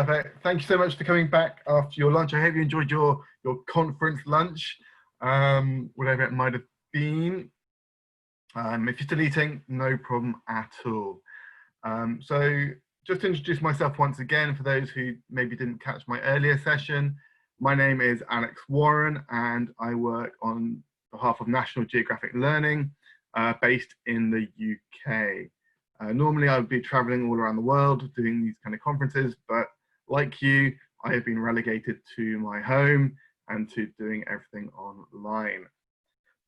Perfect. Thank you so much for coming back after your lunch. I hope you enjoyed your conference lunch, whatever it might have been. If you're still eating, no problem at all. So just to introduce myself once again, for those who maybe didn't catch my earlier session, my name is Alex Warren and I work on behalf of National Geographic Learning based in the UK. Normally I would be traveling all around the world doing these kind of conferences, but like you, I have been relegated to my home and to doing everything online.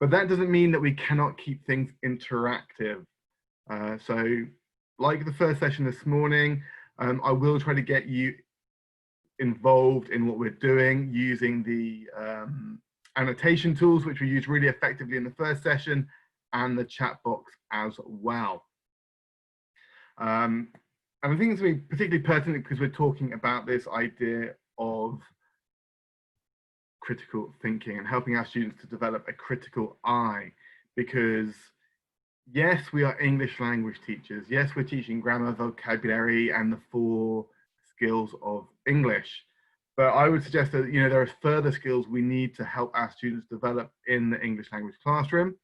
But that doesn't mean that we cannot keep things interactive. So like the first session this morning, I will try to get you involved in what we're doing using the annotation tools, which we used really effectively in the first session, and the chat box as well. And I think it's going to be particularly pertinent because we're talking about this idea of critical thinking and helping our students to develop a critical eye. Because yes, we are English language teachers. Yes, we're teaching grammar, vocabulary, and the 4 skills of English. But I would suggest that, you know, there are further skills we need to help our students develop in the English language classroom,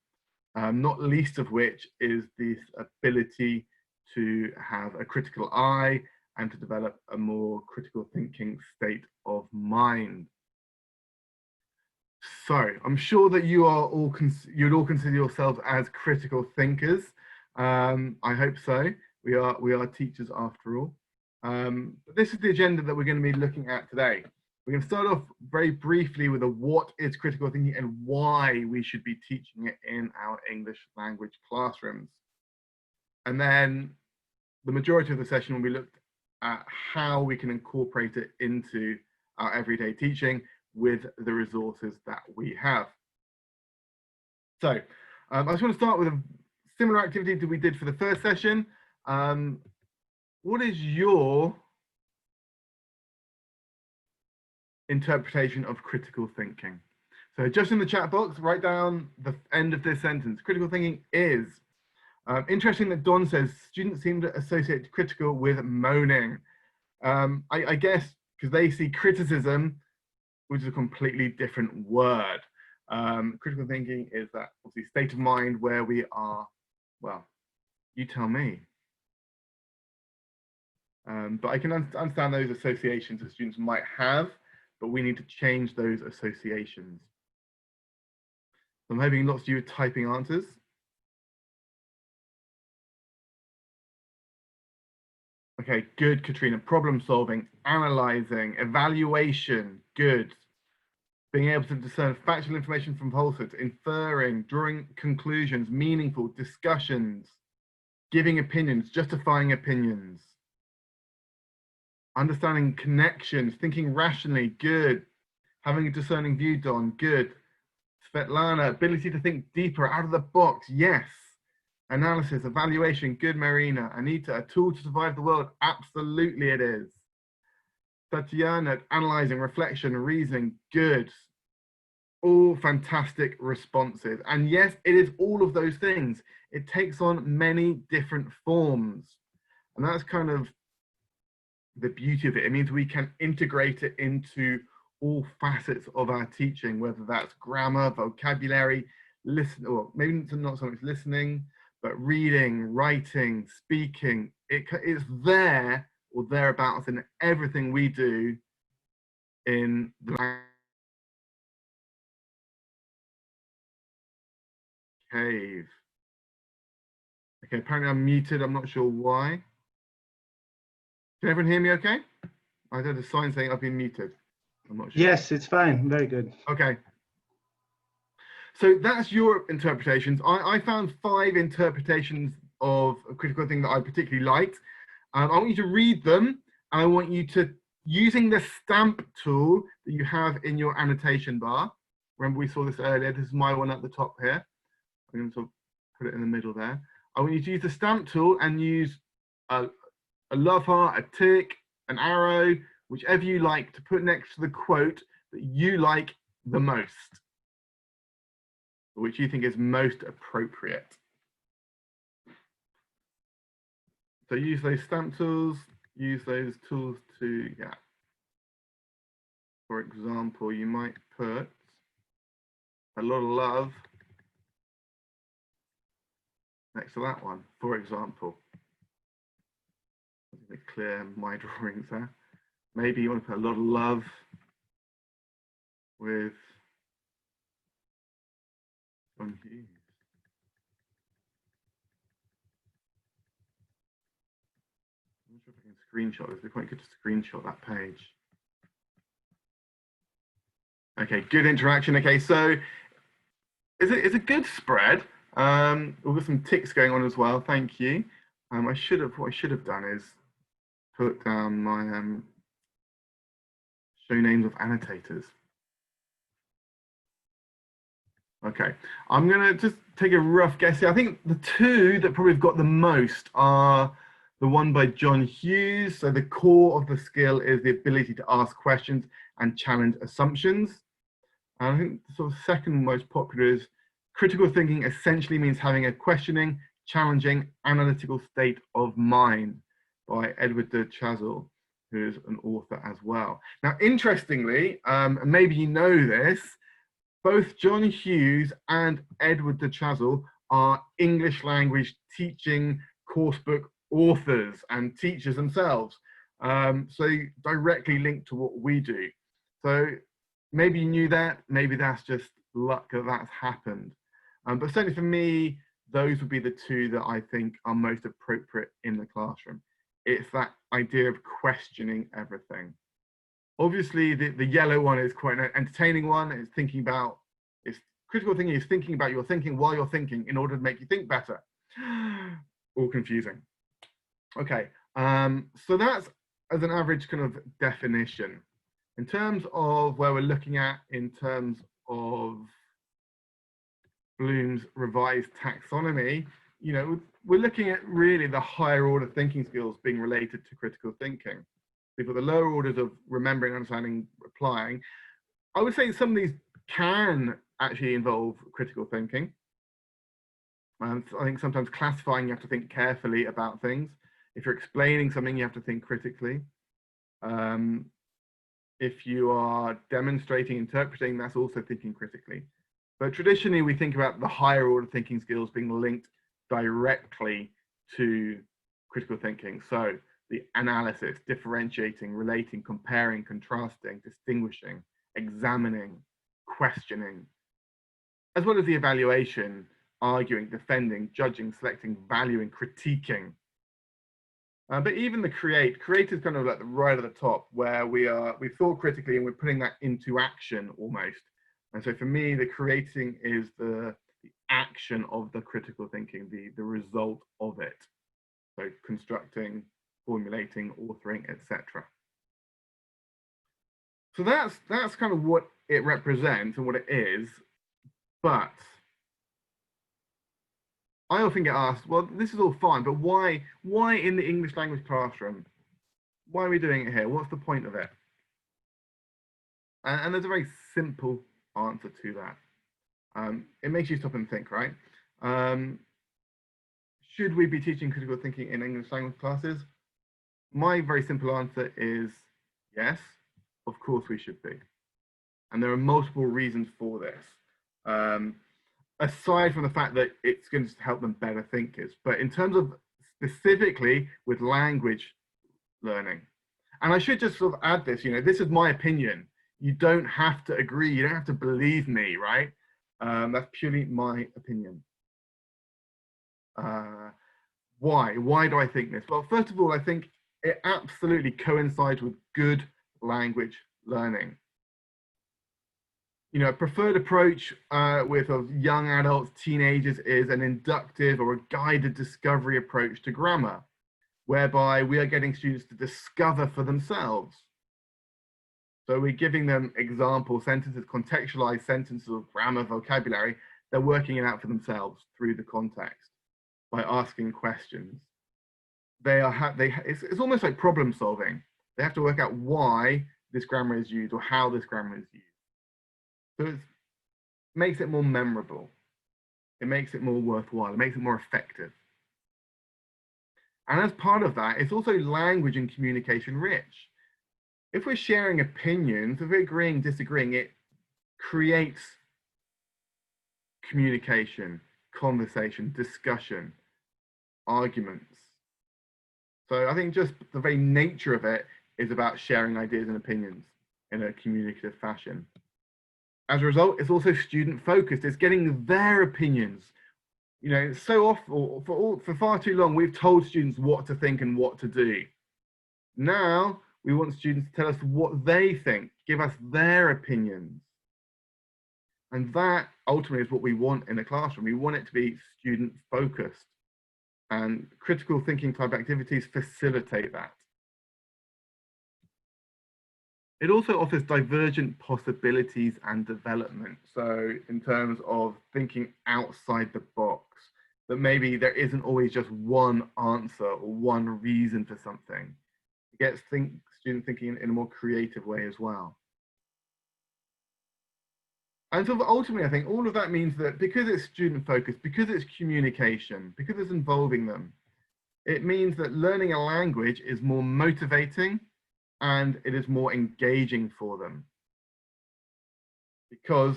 not least of which is this ability to have a critical eye and to develop a more critical thinking state of mind. So I'm sure that you are all you'd all consider yourselves as critical thinkers. I hope so. We are teachers after all. But this is the agenda that we're going to be looking at today. We're going to start off very briefly with what is critical thinking and why we should be teaching it in our English language classrooms. And then the majority of the session will be looked at how we can incorporate it into our everyday teaching with the resources that we have. So I just want to start with a similar activity that we did for the first session. What is your interpretation of critical thinking? So just in the chat box, write down the end of this sentence. Critical thinking is. Interesting that Don says students seem to associate critical with moaning. I guess because they see criticism, which is a completely different word. Critical thinking is that obviously state of mind where we are, well, you tell me. But I can understand those associations that students might have, but we need to change those associations. So I'm hoping lots of you are typing answers. Okay, good, Katrina. Problem solving, analyzing, evaluation, good. Being able to discern factual information from falsehoods, inferring, drawing conclusions, meaningful discussions, giving opinions, justifying opinions, understanding connections, thinking rationally, good. Having a discerning view, Don, good. Svetlana, ability to think deeper, out of the box, yes. Analysis, evaluation, good, Marina. Anita, a tool to survive the world, absolutely it is. Tatiana, analyzing, reflection, reasoning, good. All fantastic responses. And yes, it is all of those things. It takes on many different forms. And that's kind of the beauty of it. It means we can integrate it into all facets of our teaching, whether that's grammar, vocabulary, listen, or maybe not so much listening, but reading, writing, speaking. It's there or thereabouts in everything we do in the cave. Okay, apparently I'm muted. I'm not sure why. Can everyone hear me okay? I heard a sign saying I've been muted. I'm not sure. Yes, it's fine. Very good. Okay. So that's your interpretations. I found 5 interpretations of a critical thing that I particularly liked. I want you to read them, and I want you to, using the stamp tool that you have in your annotation bar. Remember we saw this earlier. This is my one at the top here. I'm going to sort of put it in the middle there. I want you to use the stamp tool and use a love heart, a tick, an arrow, whichever you like to put next to the quote that you like the most, which you think is most appropriate. So use those stamp tools. use those tools to, yeah. For example, you might put a lot of love next to that one, for example. Let me clear my drawings there. Maybe you want to put a lot of love with John Hughes. I'm not sure if I can screenshot this. It'd be quite good to screenshot that page. Okay, good interaction. Okay, so it's a good spread. We've got some ticks going on as well. Thank you. What I should have done is put down my show names of annotators. Okay, I'm gonna just take a rough guess here. I think the two that probably have got the most are the one by John Hughes. So the core of the skill is the ability to ask questions and challenge assumptions. And I think the sort of second most popular is critical thinking essentially means having a questioning, challenging, analytical state of mind by Edward de Chazal, who is an author as well. Now, interestingly, maybe you know this, both John Hughes and Edward de Chazal are English language teaching coursebook authors and teachers themselves. So directly linked to what we do. So maybe you knew that, maybe that's just luck that that's happened. But certainly for me, those would be the two that I think are most appropriate in the classroom. It's that idea of questioning everything. Obviously, the yellow one is quite an entertaining one. It's thinking about, it's critical thinking is thinking about your thinking while you're thinking in order to make you think better. All confusing. Okay, so that's as an average kind of definition. In terms of where we're looking at in terms of Bloom's revised taxonomy, you know, we're looking at really the higher order thinking skills being related to critical thinking. We've got the lower orders of remembering, understanding, applying. I would say some of these can actually involve critical thinking. I think sometimes classifying, you have to think carefully about things. If you're explaining something, you have to think critically. If you are demonstrating, interpreting, that's also thinking critically. But traditionally, we think about the higher order thinking skills being linked directly to critical thinking. So the analysis, differentiating, relating, comparing, contrasting, distinguishing, examining, questioning, as well as the evaluation, arguing, defending, judging, selecting, valuing, critiquing. But even the create is kind of like the right at the top, where we've thought critically and we're putting that into action almost. And so for me, the creating is the action of the critical thinking, the result of it. So constructing, formulating, authoring, etc. So that's kind of what it represents and what it is. But I often get asked, well, this is all fine, but why in the English language classroom? Why are we doing it here? What's the point of it? And there's a very simple answer to that. It makes you stop and think, right? Should we be teaching critical thinking in English language classes? My very simple answer is yes, of course we should be. And there are multiple reasons for this. Aside from the fact that it's going to help them better thinkers, but in terms of specifically with language learning. And I should just sort of add this, you know, this is my opinion. You don't have to agree, you don't have to believe me, right? That's purely my opinion. Why do I think this? Well, first of all, I think it absolutely coincides with good language learning. You know, a preferred approach with young adults, teenagers is an inductive or a guided discovery approach to grammar, whereby we are getting students to discover for themselves. So we're giving them example sentences, contextualized sentences of grammar, vocabulary. They're working it out for themselves through the context by asking questions. It's almost like problem solving. They have to work out why this grammar is used or how this grammar is used. So it makes it more memorable. It makes it more worthwhile. It makes it more effective. And as part of that, it's also language and communication rich. If we're sharing opinions, if we're agreeing, disagreeing, it creates communication, conversation, discussion, arguments. So I think just the very nature of it is about sharing ideas and opinions in a communicative fashion. As a result, it's also student focused. It's getting their opinions. You know, so often, for far too long, we've told students what to think and what to do. Now, we want students to tell us what they think, give us their opinions. And that ultimately is what we want in a classroom. We want it to be student focused, and critical thinking type activities facilitate that. It also offers divergent possibilities and development. So in terms of thinking outside the box, that maybe there isn't always just one answer or one reason for something. It gets student thinking in a more creative way as well. And so ultimately, I think all of that means that because it's student focused, because it's communication, because it's involving them, it means that learning a language is more motivating and it is more engaging for them because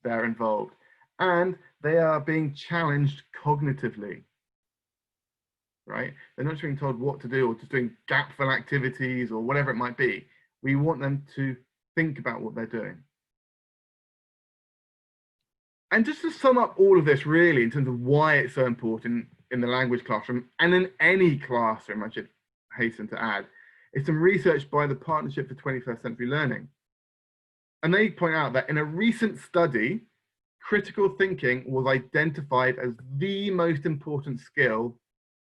they're involved and they are being challenged cognitively, right? They're not just being told what to do or just doing gap-fill activities or whatever it might be. We want them to think about what they're doing. And just to sum up all of this really in terms of why it's so important in the language classroom and in any classroom, I should hasten to add, is some research by the Partnership for 21st Century Learning. And they point out that in a recent study, critical thinking was identified as the most important skill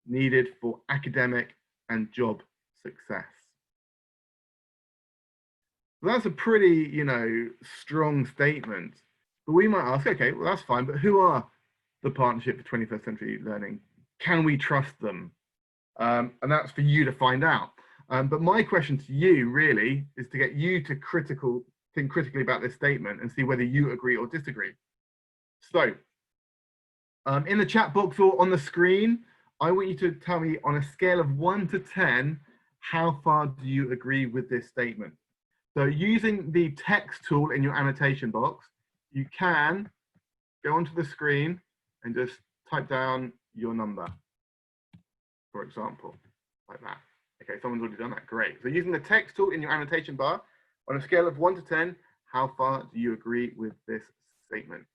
needed for academic and job success. So that's a pretty, you know, strong statement. But we might ask, okay, well, that's fine, but who are the Partnership for 21st Century Learning? Can we trust them? And that's for you to find out. But my question to you really is to get you to think critically about this statement and see whether you agree or disagree. So in the chat box or on the screen, I want you to tell me on a scale of 1 to 10, how far do you agree with this statement? So using the text tool in your annotation box, you can go onto the screen and just type down your number, for example, like that. Okay, someone's already done that, great. So using the text tool in your annotation bar, on a scale of 1 to 10, how far do you agree with this statement?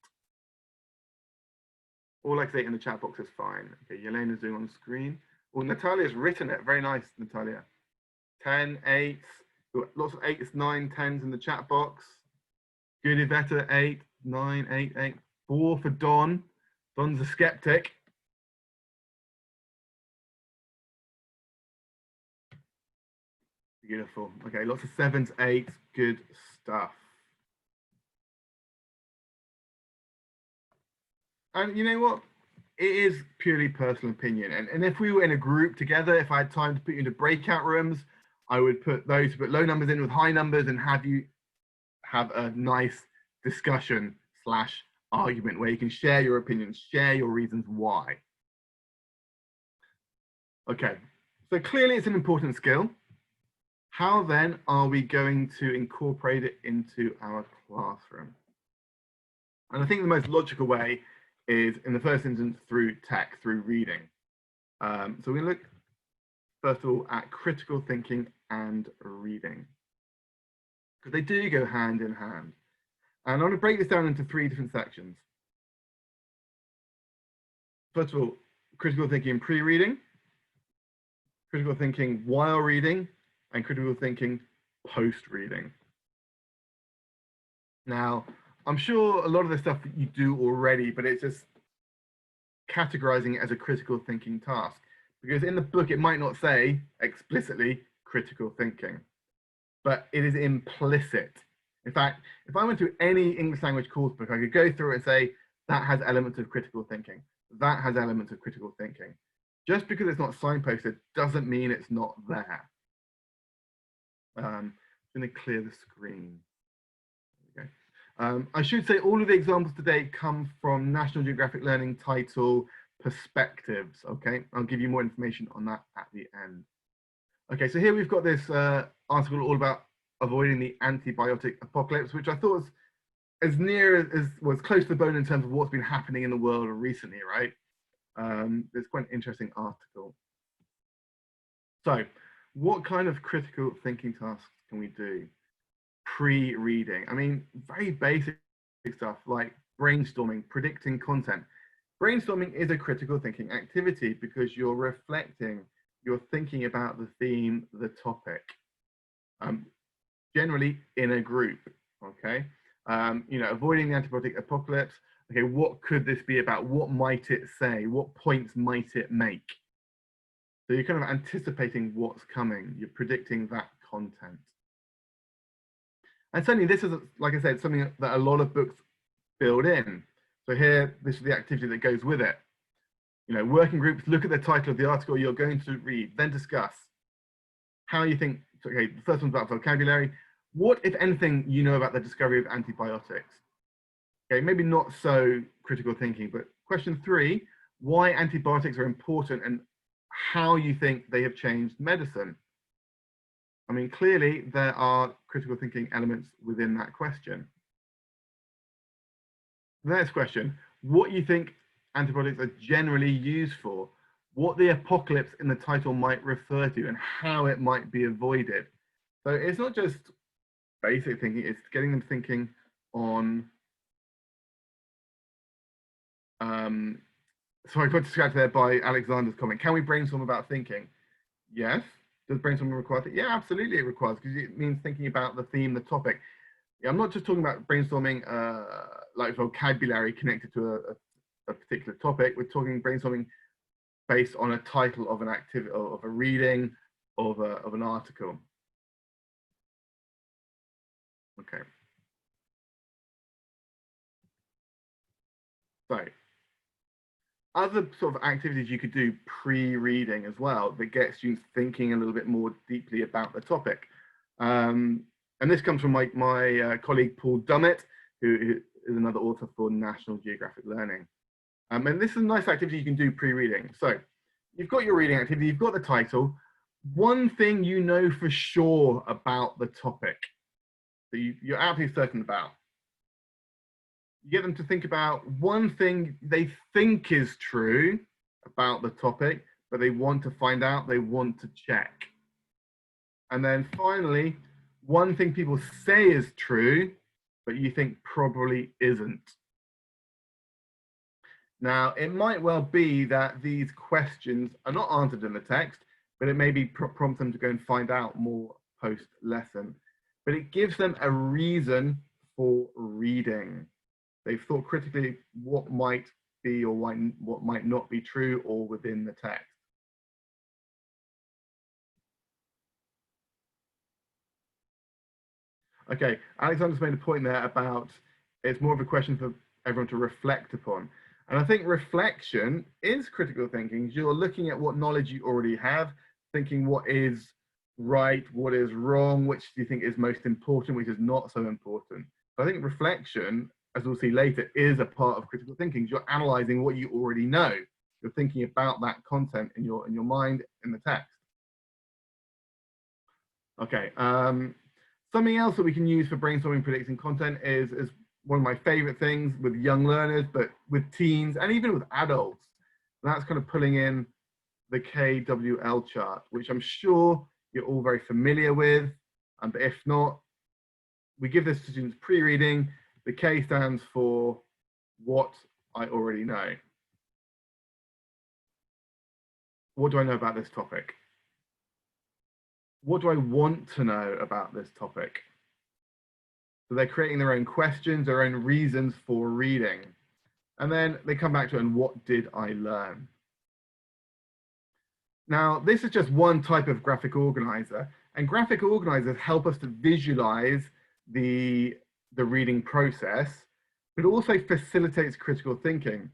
All I say in the chat box is fine. Okay, Yelena's doing on the screen. Well, Natalia's written it, very nice, Natalia. 10, 8, lots of 8s, 9, 10s in the chat box. Good Iveta, 8, 9, 8, 8. 4 for Don. Don's a skeptic. Beautiful. Okay, lots of 7s, 8s. Good stuff. And you know what? It is purely personal opinion. And if we were in a group together, if I had time to put you into breakout rooms, I would put those who put low numbers in with high numbers and have you have a nice discussion / argument where you can share your opinions, share your reasons why. Okay, so clearly it's an important skill. How then are we going to incorporate it into our classroom? And I think the most logical way is, in the first instance, through text, through reading. So we look, first of all, at critical thinking and reading, because they do go hand in hand. And I'm going to break this down into 3 different sections. First of all, critical thinking pre-reading, critical thinking while reading, and critical thinking post-reading. Now, I'm sure a lot of this stuff you do already, but it's just categorizing it as a critical thinking task. Because in the book, it might not say explicitly critical thinking, but it is implicit. In fact, if I went to any English language course book, I could go through it and say, that has elements of critical thinking. That has elements of critical thinking. Just because it's not signposted doesn't mean it's not there. I'm going to clear the screen. Okay. I should say all of the examples today come from National Geographic Learning title perspectives. Okay, I'll give you more information on that at the end. Okay, so here we've got this article all about avoiding the antibiotic apocalypse, which I thought was as near as was close to the bone in terms of what's been happening in the world recently, right? It's quite an interesting article. So, what kind of critical thinking tasks can we do? Pre-reading. I mean, very basic stuff like brainstorming, predicting content. Brainstorming is a critical thinking activity because you're reflecting, you're thinking about the theme, the topic, generally in a group, okay? You know, avoiding the antibiotic apocalypse. Okay, what could this be about? What might it say? What points might it make? So you're kind of anticipating what's coming. You're predicting that content. And certainly this is, like I said, something that a lot of books build in. So here, this is the activity that goes with it. You know, working groups, look at the title of the article you're going to read, then discuss how you think. Okay, the first one's about vocabulary. What, if anything, you know about the discovery of antibiotics? Okay, maybe not so critical thinking, but question 3, why antibiotics are important and how you think they have changed medicine. I mean, clearly there are critical thinking elements within that question. The next question, what you think antibiotics are generally used for, what the apocalypse in the title might refer to and how it might be avoided. So it's not just basic thinking, it's getting them thinking on so I got distracted there by Alexander's comment. Can we brainstorm about thinking? Yes. Does brainstorming require that? Yeah, absolutely it requires, because it means thinking about the theme, the topic. Yeah, I'm not just talking about brainstorming like vocabulary connected to a particular topic. We're talking brainstorming based on a title of an activity, of a reading, of an article. Okay. So other sort of activities you could do pre-reading as well that get students thinking a little bit more deeply about the topic. And this comes from my colleague Paul Dummett, who is another author for National Geographic Learning. And this is a nice activity you can do pre-reading. So you've got your reading activity, you've got the title. One thing you know for sure about the topic that you're absolutely certain about. You get them to think about one thing they think is true about the topic, but they want to find out, they want to check. And then finally, one thing people say is true, but you think probably isn't. Now, it might well be that these questions are not answered in the text, but it maybe prompt them to go and find out more post-lesson. But it gives them a reason for reading. They've thought critically what might be or what might not be true or within the text. Okay, Alexander's made a point there about it's more of a question for everyone to reflect upon. And I think reflection is critical thinking. You're looking at what knowledge you already have, thinking what is right, what is wrong, which do you think is most important, which is not so important. So I think reflection, as we'll see later, is a part of critical thinking. You're analyzing what you already know. You're thinking about that content in your mind, in the text. Okay. Something else that we can use for brainstorming, predicting content is one of my favorite things with young learners, but with teens and even with adults. And that's kind of pulling in the KWL chart, which I'm sure you're all very familiar with. But if not, we give this to students pre-reading. The K stands for what I already know. What do I know about this topic? What do I want to know about this topic? So they're creating their own questions, their own reasons for reading. And then they come back to it, and what did I learn? Now, this is just one type of graphic organizer, and graphic organizers help us to visualize the reading process, but also facilitates critical thinking.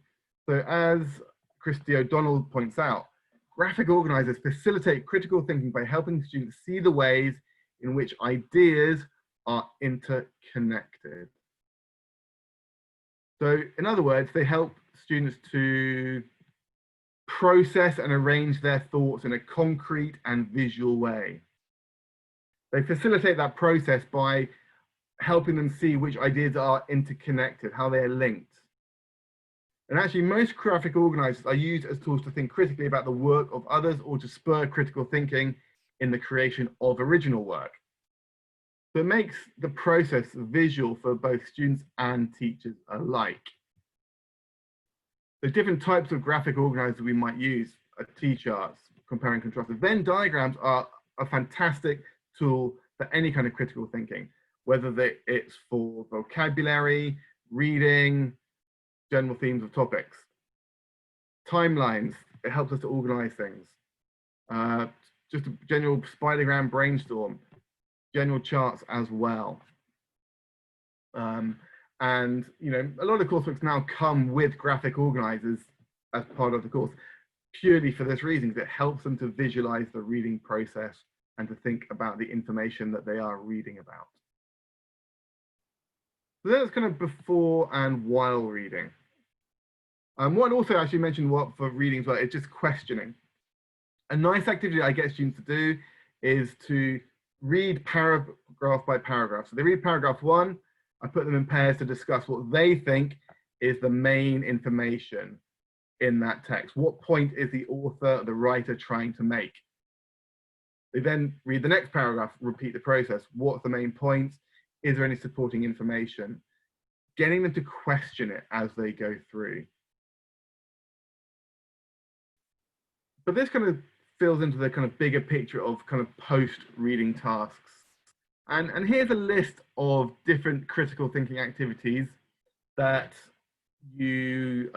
So as Christy O'Donnell points out, graphic organizers facilitate critical thinking by helping students see the ways in which ideas are interconnected. So in other words, they help students to process and arrange their thoughts in a concrete and visual way. They facilitate that process by helping them see which ideas are interconnected, how they are linked. And actually, most graphic organizers are used as tools to think critically about the work of others or to spur critical thinking in the creation of original work. So it makes the process visual for both students and teachers alike. The different types of graphic organizers we might use are T-charts, compare and contrast. Venn diagrams are a fantastic tool for any kind of critical thinking, whether it's for vocabulary, reading, general themes of topics. Timelines, it helps us to organize things. Just a general spidergram brainstorm, general charts as well. And a lot of coursebooks now come with graphic organizers as part of the course, purely for this reason. It helps them to visualize the reading process and to think about the information that they are reading about. So that's kind of before and while reading. What I'd also actually mentioned for reading as well is just questioning. A nice activity I get students to do is to read paragraph by paragraph. So they read paragraph 1, I put them in pairs to discuss what they think is the main information in that text. What point is the author, the writer trying to make? They then read the next paragraph, repeat the process. What's the main point? Is there any supporting information? Getting them to question it as they go through. But this kind of fills into the kind of bigger picture of kind of post-reading tasks. And here's a list of different critical thinking activities that you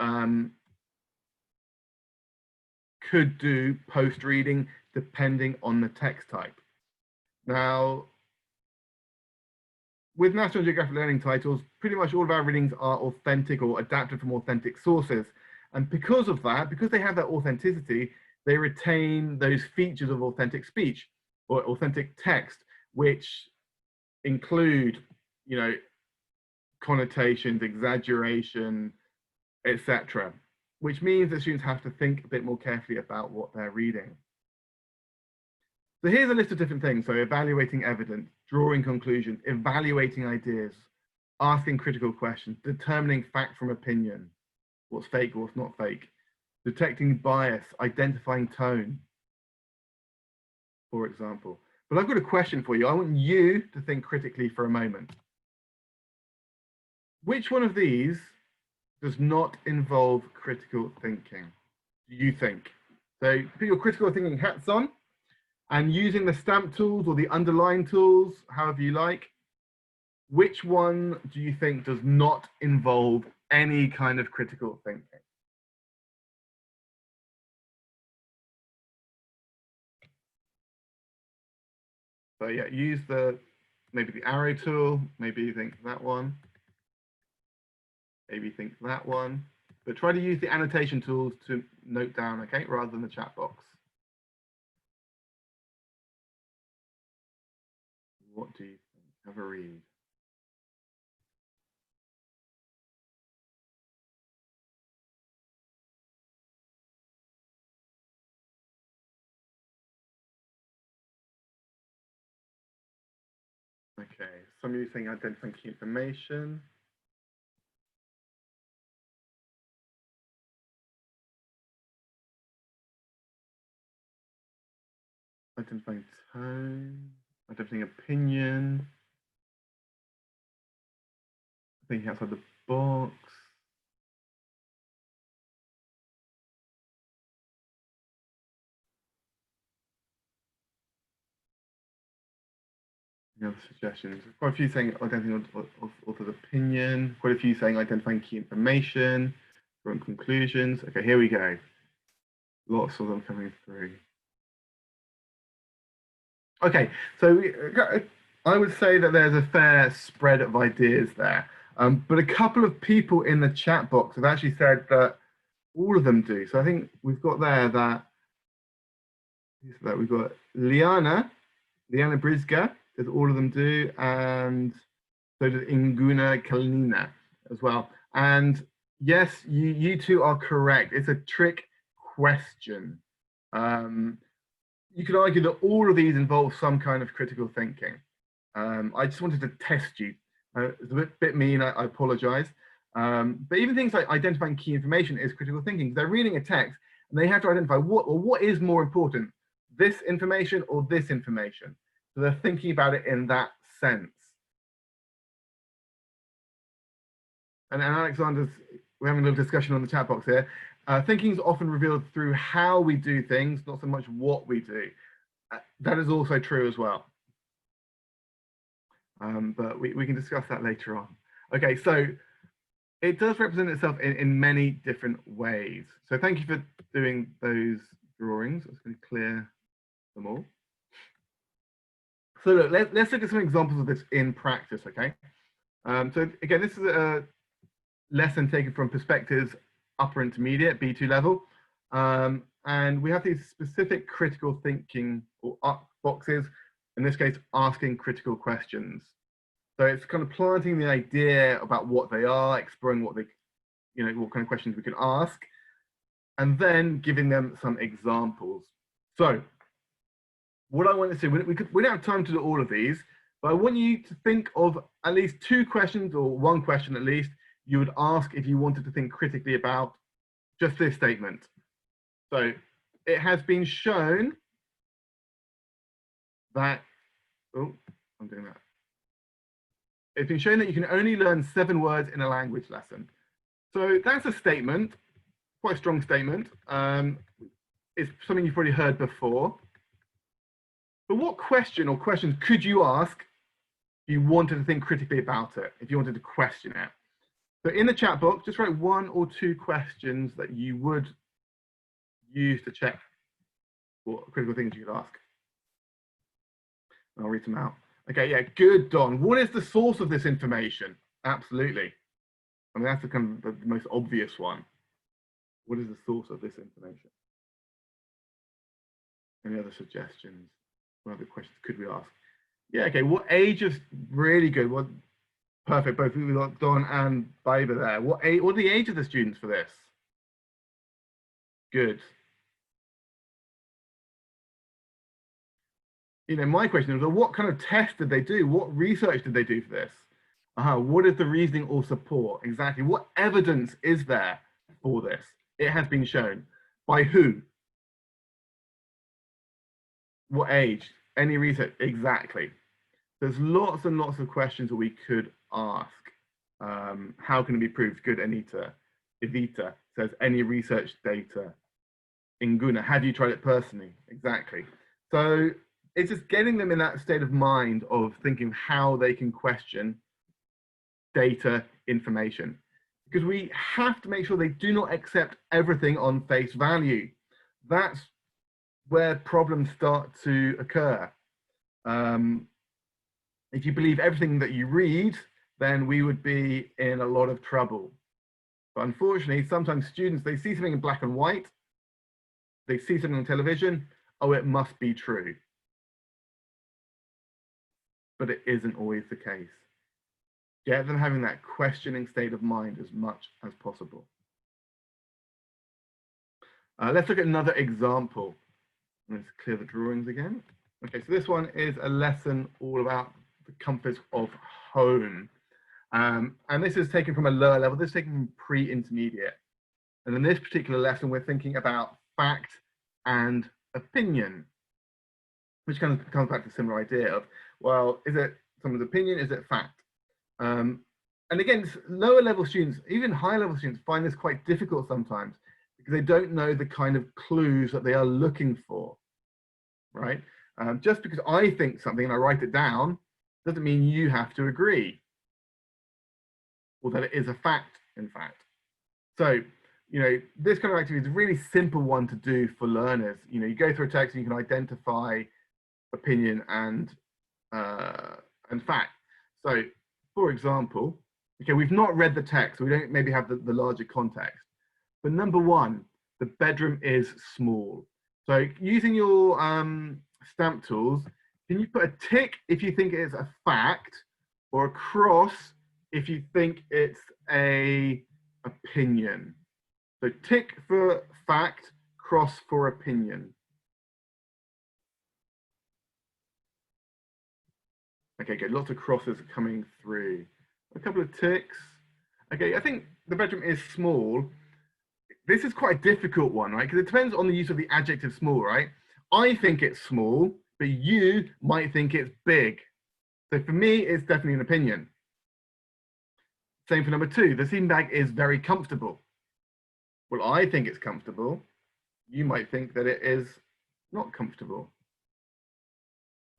could do post-reading depending on the text type. Now, with National Geographic Learning titles, pretty much all of our readings are authentic or adapted from authentic sources. And because of that, because they have that authenticity, they retain those features of authentic speech or authentic text, which include, connotations, exaggeration, etc., which means that students have to think a bit more carefully about what they're reading. So here's a list of different things. So evaluating evidence, drawing conclusions, evaluating ideas, asking critical questions, determining fact from opinion, what's fake, what's not fake, detecting bias, identifying tone, for example. But I've got a question for you. I want you to think critically for a moment. Which one of these does not involve critical thinking, do you think? So put your critical thinking hats on and using the stamp tools or the underline tools, however you like, which one do you think does not involve any kind of critical thinking? So yeah, use maybe the arrow tool, maybe you think that one, maybe think that one, but try to use the annotation tools to note down, okay, rather than the chat box. What do you think? Have a read. Okay, some of you think identifying key information. Identifying tone, identifying opinion, thinking outside the box. Any other suggestions? Quite a few saying identifying author's opinion, quite a few saying identifying key information, drawing conclusions. Okay, here we go. Lots of them coming through. Okay, so I would say that there's a fair spread of ideas there, but a couple of people in the chat box have actually said that all of them do. So I think we've got there that we've got Liana Brizga, does all of them do, and so does Inguna Kalnina as well. And yes, you two are correct. It's a trick question. You could argue that all of these involve some kind of critical thinking. I just wanted to test you. It's a bit mean, I apologize. But even things like identifying key information is critical thinking. They're reading a text and they have to identify what is more important, this information or this information. So they're thinking about it in that sense. And Alexander's, we're having a little discussion on the chat box here. Thinking is often revealed through how we do things, not so much what we do. That is also true as well. But we can discuss that later on. Okay, so it does represent itself in many different ways. So thank you for doing those drawings. I'm just going to clear them all. So look, let's look at some examples of this in practice, okay? So again, this is a lesson taken from Perspectives Upper Intermediate, B2 level. And we have these specific critical thinking or boxes, in this case, asking critical questions. So it's kind of planting the idea about what they are, exploring what they, what kind of questions we can ask, and then giving them some examples. So what I want to say, we don't have time to do all of these, but I want you to think of at least 2 questions or 1 question at least you would ask if you wanted to think critically about just this statement. So it has been shown that, oh, I'm doing that. It's been shown that you can only learn 7 words in a language lesson. So that's a statement, quite a strong statement. It's something you've probably heard before. But what question or questions could you ask if you wanted to think critically about it, if you wanted to question it? So in the chat box, just write 1 or 2 questions that you would use to check what critical things you could ask. I'll read them out. Okay, yeah, good, Don. What is the source of this information? Absolutely. I mean, that's the kind of the most obvious one. What is the source of this information? Any other suggestions? What other questions could we ask? Yeah, okay, what age is really good? What perfect, both we got Don and Biba there. What are the age of the students for this? Good. My question is, well, what kind of test did they do? What research did they do for this? What is the reasoning or support? Exactly. What evidence is there for this? It has been shown. By who? What age? Any research? Exactly. There's lots and lots of questions that we could ask. How can it be proved? Good, Anita. Evita says, any research data? Inguna, have you tried it personally? Exactly. So it's just getting them in that state of mind of thinking how they can question data, information. Because we have to make sure they do not accept everything on face value. That's where problems start to occur. If you believe everything that you read, then we would be in a lot of trouble. But unfortunately, sometimes students, they see something in black and white, they see something on television, oh, it must be true. But it isn't always the case. Get them having that questioning state of mind as much as possible. Let's look at another example. Let's clear the drawings again. Okay, so this one is a lesson all about the comforts of home. And this is taken from a lower level. This is taken from pre-intermediate. And in this particular lesson, we're thinking about fact and opinion, which kind of comes back to a similar idea of, well, is it someone's opinion? Is it fact? And again, lower level students, even high level students, find this quite difficult sometimes because they don't know the kind of clues that they are looking for, right? Just because I think something and I write it down doesn't mean you have to agree, or that it is a fact, in fact. So, this kind of activity is a really simple one to do for learners. You go through a text and you can identify opinion and fact. So, for example, okay, we've not read the text, so we don't maybe have the larger context. But number 1, the bedroom is small. So using your stamp tools, can you put a tick if you think it's a fact, or a cross if you think it's a opinion? So tick for fact, cross for opinion. Okay, good. Lots of crosses coming through. A couple of ticks. Okay, I think the bedroom is small. This is quite a difficult one, right? Because it depends on the use of the adjective small, right? I think it's small, but you might think it's big. So for me, it's definitely an opinion. Same for number 2. The sleeping bag is very comfortable. Well, I think it's comfortable. You might think that it is not comfortable.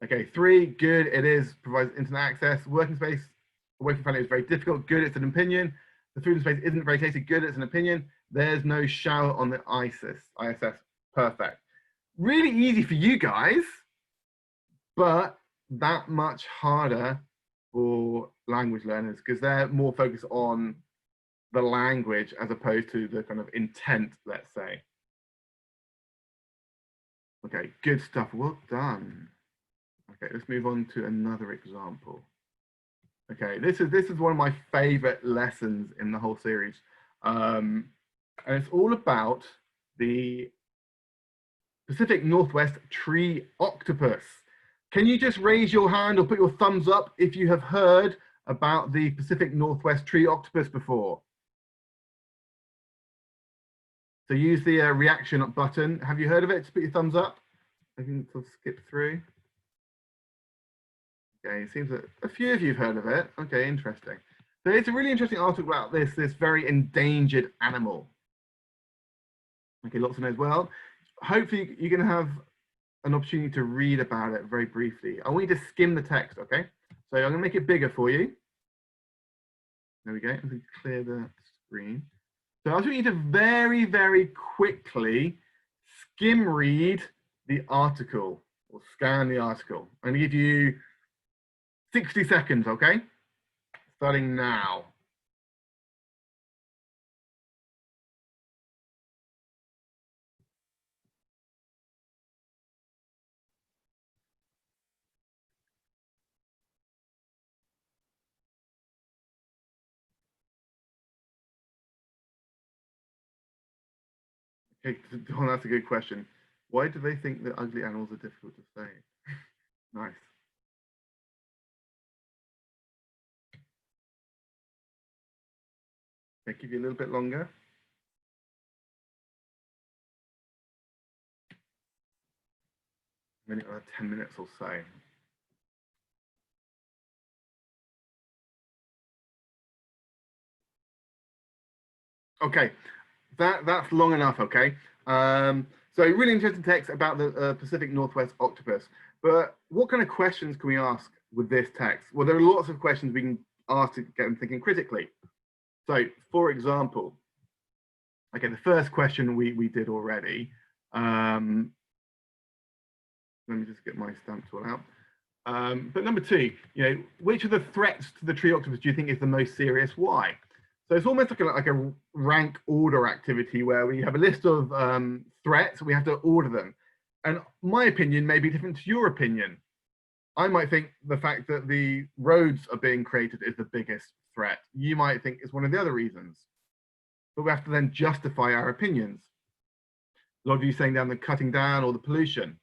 Okay, 3, good. It is, provides internet access. Working space away from family is very difficult. Good, it's an opinion. The food and space isn't very tasty. Good, it's an opinion. There's no shower on the ISS. Perfect. Really easy for you guys, but that much harder for language learners because they're more focused on the language as opposed to the kind of intent, let's say. Okay, good stuff. Well done. Okay, let's move on to another example. Okay, this is one of my favorite lessons in the whole series. And it's all about the Pacific Northwest tree octopus. Can you just raise your hand or put your thumbs up if you have heard about the Pacific Northwest tree octopus before? So use the reaction button. Have you heard of it? Just put your thumbs up. I can sort of skip through. Okay, it seems that a few of you have heard of it. Okay, interesting. So it's a really interesting article about this very endangered animal. Okay, lots of notes. Well, hopefully you're going to have an opportunity to read about it very briefly. I want you to skim the text, okay? So I'm going to make it bigger for you. There we go. I'm going to clear the screen. So I want you to very, very quickly skim read the article or scan the article. I'm going to give you 60 seconds, okay? Starting now. Okay, Don, that's a good question. Why do they think that ugly animals are difficult to say? Nice. I'll give you a little bit longer. Minute or 10 minutes or so. Okay, that's long enough, okay? So really interesting text about the Pacific Northwest octopus. But what kind of questions can we ask with this text? Well, there are lots of questions we can ask to get them thinking critically. So, for example, okay, the first question we did already. Let me just get my stamp tool out. But number 2, which of the threats to the tree octopus do you think is the most serious? Why? So it's almost like a rank order activity where we have a list of threats, we have to order them. And my opinion may be different to your opinion. I might think the fact that the roads are being created is the biggest threat. You might think it's one of the other reasons. But we have to then justify our opinions. A lot of you saying down the cutting down or the pollution.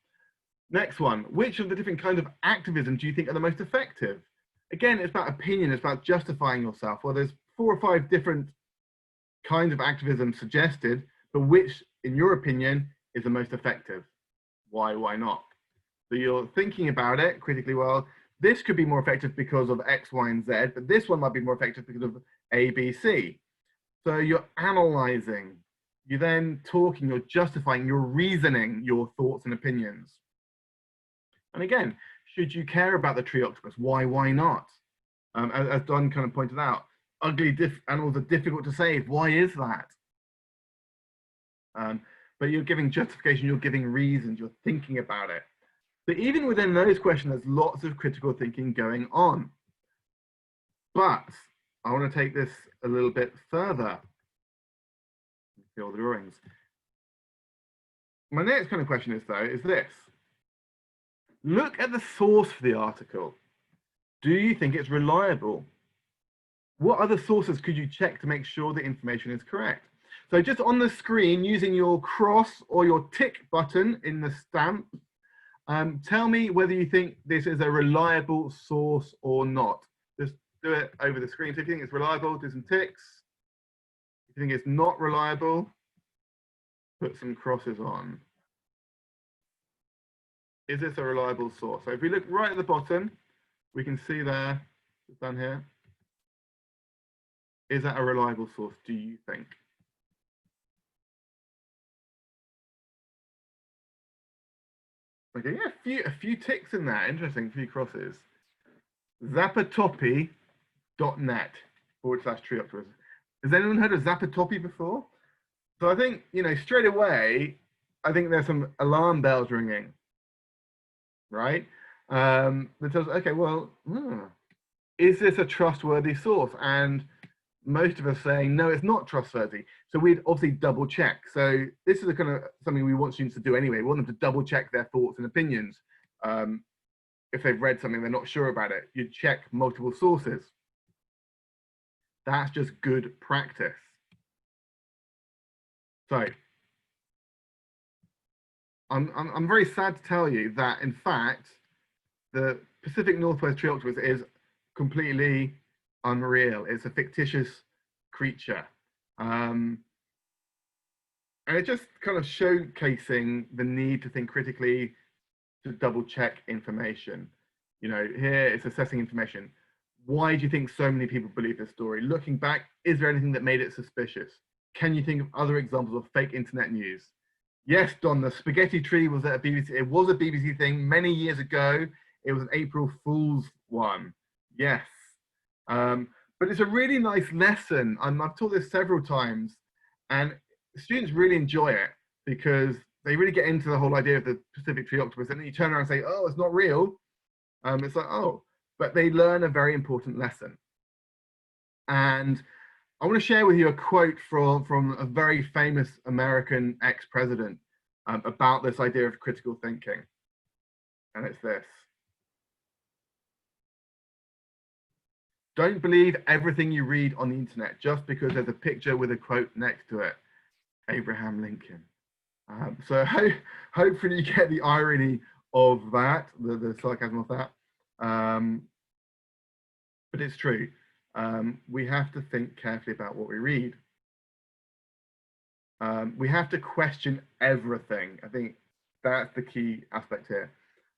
Next one, which of the different kinds of activism do you think are the most effective? Again, it's about opinion, it's about justifying yourself. Well, there's 4 or 5 different kinds of activism suggested, but which, in your opinion, is the most effective? Why not? So you're thinking about it critically. Well, this could be more effective because of X, Y, and Z, but this one might be more effective because of A, B, C. So you're analyzing, you're then talking, you're justifying, you're reasoning your thoughts and opinions. And again, should you care about the tree octopus? Why not? As Don kind of pointed out, ugly animals are difficult to save. Why is that? But you're giving justification, you're giving reasons, you're thinking about it. So even within those questions, there's lots of critical thinking going on. But I want to take this a little bit further. Fill the drawings. My next kind of question is, though, is this. Look at the source for the article. Do you think it's reliable? What other sources could you check to make sure the information is correct? So just on the screen, using your cross or your tick button in the stamp, tell me whether you think this is a reliable source or not. Just do it over the screen. So if you think it's reliable, do some ticks. If you think it's not reliable, put some crosses on. Is this a reliable source? So if we look right at the bottom, we can see there, it's done here. Is that a reliable source, do you think? Okay, yeah, a few ticks in there. Interesting, a few crosses. Zapatopi.net /Triopterus. Has anyone heard of Zapatopi before? So I think, straight away, I think there's some alarm bells ringing, right? That tells, okay, well, is this a trustworthy source? And most of us saying, no, it's not trustworthy. So we'd obviously double check. So this is a kind of something we want students to do anyway. We want them to double check their thoughts and opinions. If they've read something, they're not sure about it, you check multiple sources. That's just good practice. So I'm very sad to tell you that, in fact, the Pacific Northwest tree octopus is completely unreal. It's a fictitious creature. And it's just kind of showcasing the need to think critically, to double check information. Here it's assessing information. Why do you think so many people believe this story? Looking back, is there anything that made it suspicious? Can you think of other examples of fake internet news? Yes, Don, the spaghetti tree was at a BBC. It was a BBC thing many years ago. It was an April Fool's one. Yes. But it's a really nice lesson. I've taught this several times, and students really enjoy it because they really get into the whole idea of the Pacific tree octopus, and then you turn around and say, oh, it's not real. It's like, oh, but they learn a very important lesson. And I want to share with you a quote from a very famous American ex-president about this idea of critical thinking. And it's this. Don't believe everything you read on the internet just because there's a picture with a quote next to it. Abraham Lincoln. So hopefully you get the irony of that, the sarcasm of that. But it's true. We have to think carefully about what we read. We have to question everything. I think that's the key aspect here.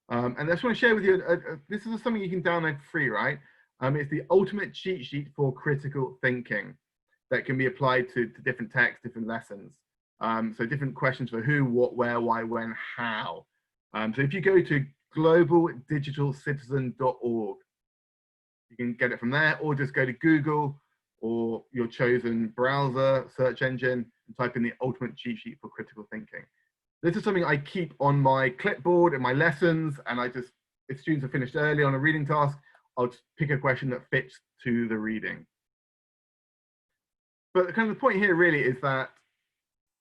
And I just want to share with you, this is something you can download free, right? It's the ultimate cheat sheet for critical thinking that can be applied to different texts, different lessons. So different questions for who, what, where, why, when, how. So if you go to globaldigitalcitizen.org, you can get it from there, or just go to Google or your chosen browser search engine and type in the ultimate cheat sheet for critical thinking. This is something I keep on my clipboard in my lessons, and if students are finished early on a reading task, I'll just pick a question that fits to the reading. But kind of the point here really is that,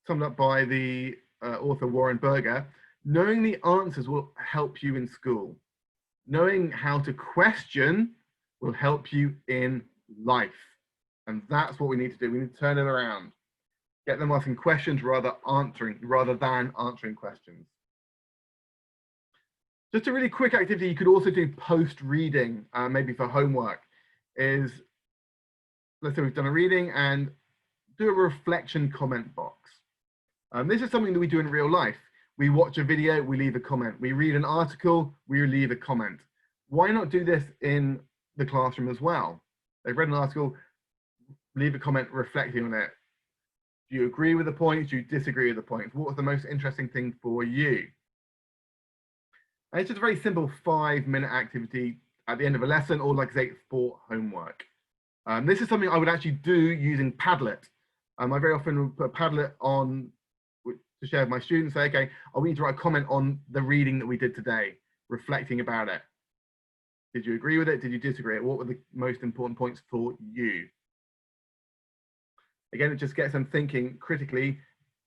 summed up by the author Warren Berger, knowing the answers will help you in school. Knowing how to question will help you in life. And that's what we need to do. We need to turn it around. Get them asking questions rather than answering questions. Just a really quick activity you could also do post-reading, maybe for homework, is, let's say we've done a reading, and do a reflection comment box. This is something that we do in real life. We watch a video, we leave a comment. We read an article, we leave a comment. Why not do this in the classroom as well? They've read an article, leave a comment reflecting on it. Do you agree with the points? Do you disagree with the points? What was the most interesting thing for you? And it's just a very simple 5-minute activity at the end of a lesson, or like I say, for homework. This is something I would actually do using Padlet. I very often put a Padlet on to share with my students, say, okay, I want you to write a comment on the reading that we did today, reflecting about it. Did you agree with it? Did you disagree? What were the most important points for you? Again, it just gets them thinking critically,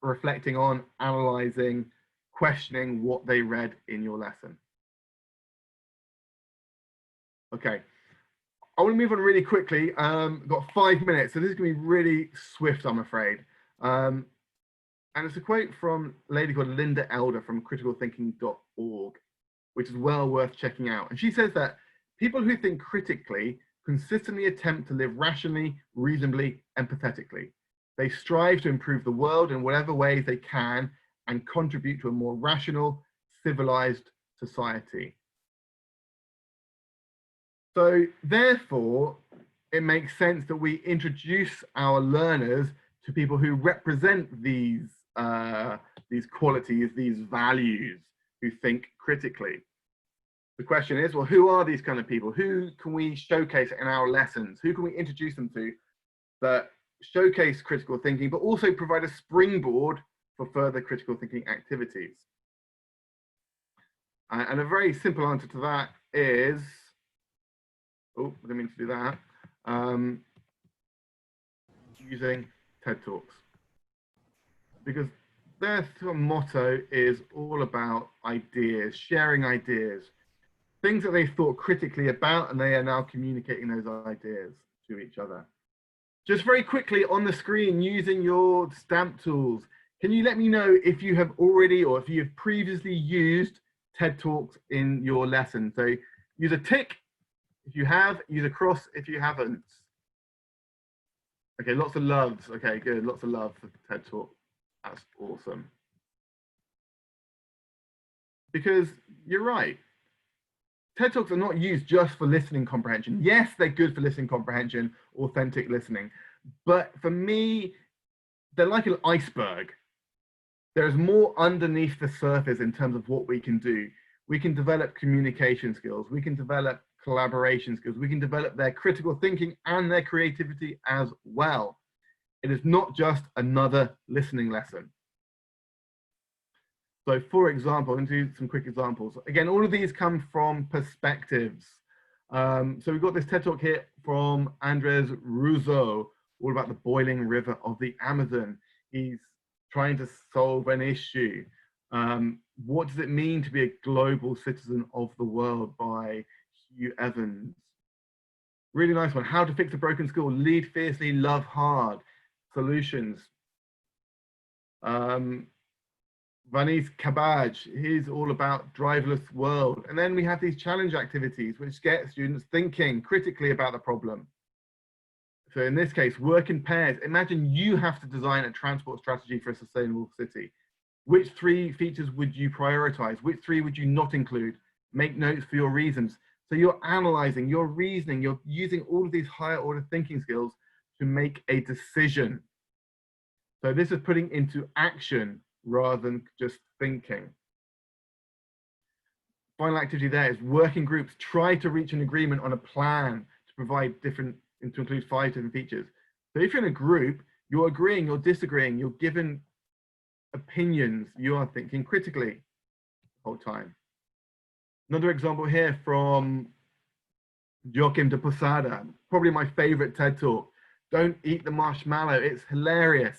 reflecting on, analyzing, questioning what they read in your lesson. Okay, I want to move on really quickly. Got 5 minutes, so this is going to be really swift, I'm afraid. And it's a quote from a lady called Linda Elder from criticalthinking.org, which is well worth checking out. And she says that people who think critically consistently attempt to live rationally, reasonably, empathetically. They strive to improve the world in whatever ways they can and contribute to a more rational, civilized society. So therefore, it makes sense that we introduce our learners to people who represent these qualities, these values, who think critically. The question is, well, who are these kind of people? Who can we showcase in our lessons? Who can we introduce them to that showcase critical thinking, but also provide a springboard for further critical thinking activities? And a very simple answer to that is, oh, I didn't mean to do that, using TED Talks. Because their motto is all about ideas, sharing ideas, things that they thought critically about, and they are now communicating those ideas to each other. Just very quickly on the screen, using your stamp tools, can you let me know if you have already or if you have previously used TED Talks in your lesson? So use a tick if you have, use a cross if you haven't. Okay, lots of loves. Okay, good, lots of love for TED Talk. That's awesome. Because you're right. TED Talks are not used just for listening comprehension. Yes, they're good for listening comprehension, authentic listening. But for me, they're like an iceberg. There's more underneath the surface in terms of what we can do. We can develop communication skills. We can develop collaboration skills. We can develop their critical thinking and their creativity as well. It is not just another listening lesson. So for example, I'm going to do some quick examples. Again, all of these come from perspectives. So we've got this TED Talk here from Andres Russo, all about the boiling river of the Amazon. He's trying to solve an issue. What does it mean to be a global citizen of the world, by Hugh Evans. Really nice one. How to fix a broken school. Lead fiercely, love hard. Solutions. Vanis Kabaj, he's all about driverless world. And then we have these challenge activities, which get students thinking critically about the problem. So in this case, work in pairs. Imagine you have to design a transport strategy for a sustainable city. Which 3 features would you prioritize? Which 3 would you not include? Make notes for your reasons. So you're analyzing, you're reasoning, you're using all of these higher order thinking skills to make a decision. So this is putting into action rather than just thinking. Final activity there is working groups. Try to reach an agreement on a plan to provide different, to include 5 different features. So if you're in a group, you're agreeing, you're disagreeing, you're given opinions, you are thinking critically the whole time. Another example here from Joachim de Posada, probably my favorite TED Talk. Don't eat the marshmallow, it's hilarious,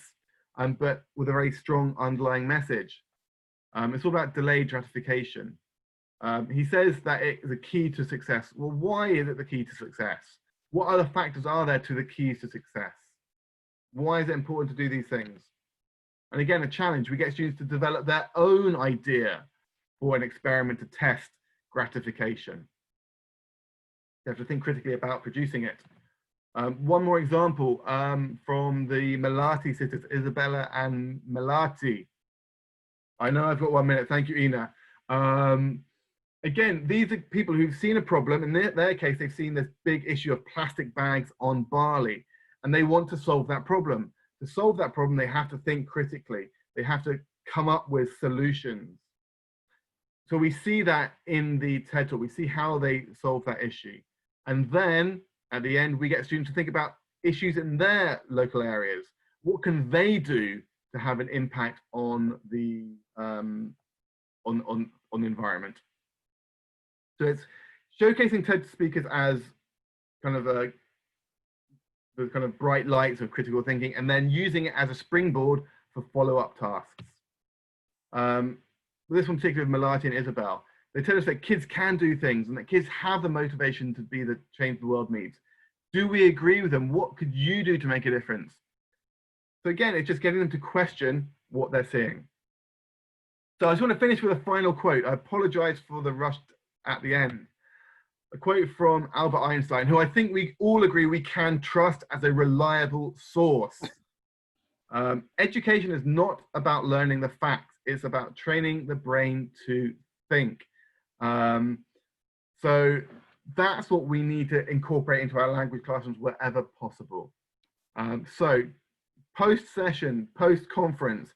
but with a very strong underlying message. It's all about delayed gratification. He says that it is a key to success. Well, why is it the key to success? What other factors are there to the keys to success? Why is it important to do these things? And again, a challenge. We get students to develop their own idea for an experiment to test gratification. You have to think critically about producing it. One more example from the Melati sisters, Isabella and Melati. I know I've got 1 minute. Thank you, Ina. Again, these are people who've seen a problem. In their case, they've seen this big issue of plastic bags on Bali, and they want to solve that problem. To solve that problem, they have to think critically. They have to come up with solutions. So we see that in the TED Talk. We see how they solve that issue. And then at the end, we get students to think about issues in their local areas. What can they do to have an impact on the environment? So it's showcasing TED speakers as kind of the kind of bright lights of critical thinking, and then using it as a springboard for follow-up tasks. This one particularly with Melati and Isabel, they tell us that kids can do things and that kids have the motivation to be the change the world needs. Do we agree with them? What could you do to make a difference? So again, it's just getting them to question what they're seeing. So I just want to finish with a final quote. I apologize for the rush at the end. A quote from Albert Einstein, who I think we all agree we can trust as a reliable source. Education is not about learning the facts. It's about training the brain to think. So that's what we need to incorporate into our language classrooms wherever possible. So post-session, post-conference,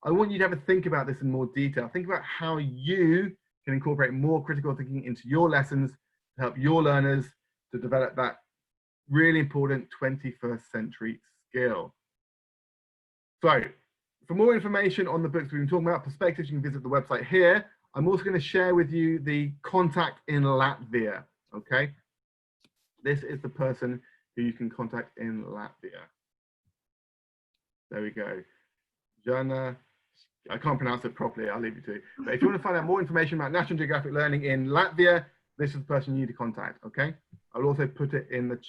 I want you to have a think about this in more detail. Think about how you can incorporate more critical thinking into your lessons to help your learners to develop that really important 21st century skill. So for more information on the books we've been talking about, perspectives, you can visit the website here. I'm also going to share with you the contact in Latvia, okay? This is the person who you can contact in Latvia. There we go. Jana, I can't pronounce it properly, I'll leave you to. But if you want to find out more information about National Geographic Learning in Latvia, this is the person you need to contact, okay? I'll also put it in the chat.